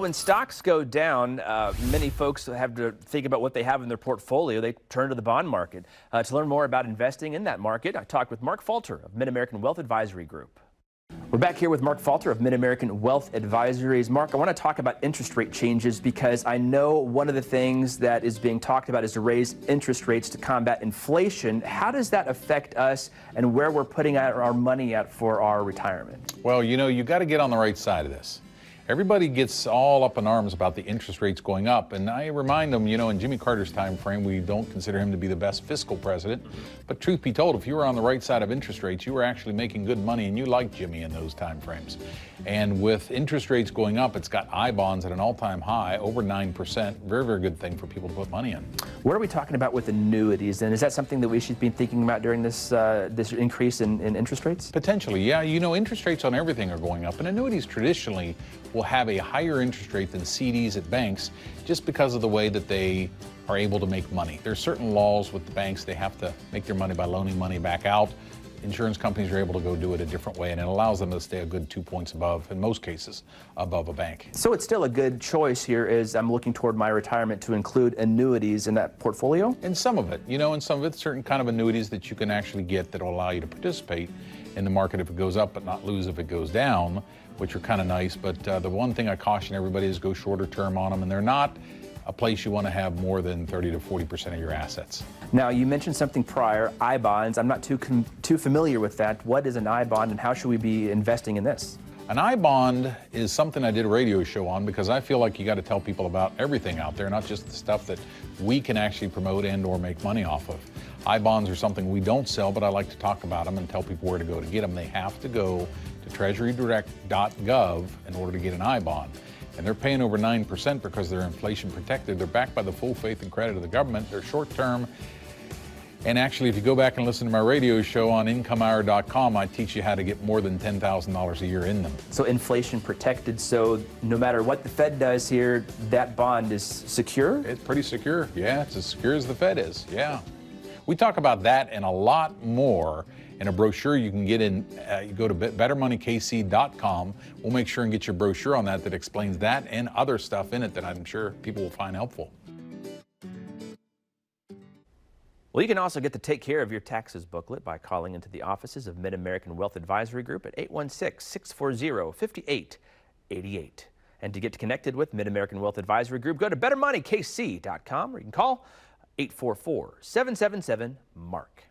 When stocks go down, many folks have to think about what they have in their portfolio. They turn to the bond market. To learn more about investing in that market, I talked with Mark Falter of Mid-American Wealth Advisory Group. We're back here with Mark Falter of Mid-American Wealth Advisories. Mark, I want to talk about interest rate changes because I know one of the things that is being talked about is to raise interest rates to combat inflation. How does that affect us and where we're putting our money at for our retirement? Well, you got to get on the right side of this. Everybody gets all up in arms about the interest rates going up, and I remind them, in Jimmy Carter's time frame, we don't consider him to be the best fiscal president. But truth be told, if you were on the right side of interest rates, you were actually making good money, and you liked Jimmy in those time frames. And with interest rates going up, it's got I bonds at an all-time high, over 9%. Very, very good thing for people to put money in. What are we talking about with annuities, and is that something that we should be thinking about during this this increase in interest rates? Potentially, yeah. Interest rates on everything are going up, and annuities traditionally will have a higher interest rate than CDs at banks just because of the way that they are able to make money. There's certain laws with the banks. They have to make their money by loaning money back out. Insurance companies are able to go do it a different way, and it allows them to stay a good 2 points above, in most cases, above a bank. So it's still a good choice here as I'm looking toward my retirement to include annuities in that portfolio? In some of it, in some of it, certain kind of annuities that you can actually get that will allow you to participate in the market if it goes up, but not lose if it goes down, which are kind of nice. But the one thing I caution everybody is go shorter term on them, and they're not a place you want to have more than 30 to 40% of your assets. Now, you mentioned something prior, I bonds. I'm not too familiar with that. What is an I bond, and how should we be investing in this? An I bond is something I did a radio show on because I feel like you got to tell people about everything out there, not just the stuff that we can actually promote and or make money off of. I bonds are something we don't sell, but I like to talk about them and tell people where to go to get them. They have to go to treasurydirect.gov in order to get an I bond. And they're paying over 9% because they're inflation protected. They're backed by the full faith and credit of the government. They're short term. And actually, if you go back and listen to my radio show on incomehour.com, I teach you how to get more than $10,000 a year in them. So inflation protected, so no matter what the Fed does here, that bond is secure? It's pretty secure. Yeah, it's as secure as the Fed is. Yeah. We talk about that and a lot more in a brochure you can get in. You go to bettermoneykc.com. We'll make sure and get your brochure on that explains that and other stuff in it that I'm sure people will find helpful. Well, you can also get the Take Care of Your Taxes booklet by calling into the offices of Mid-American Wealth Advisory Group at 816-640-5888. And to get connected with Mid-American Wealth Advisory Group, go to bettermoneykc.com, or you can call 844-777-MARK.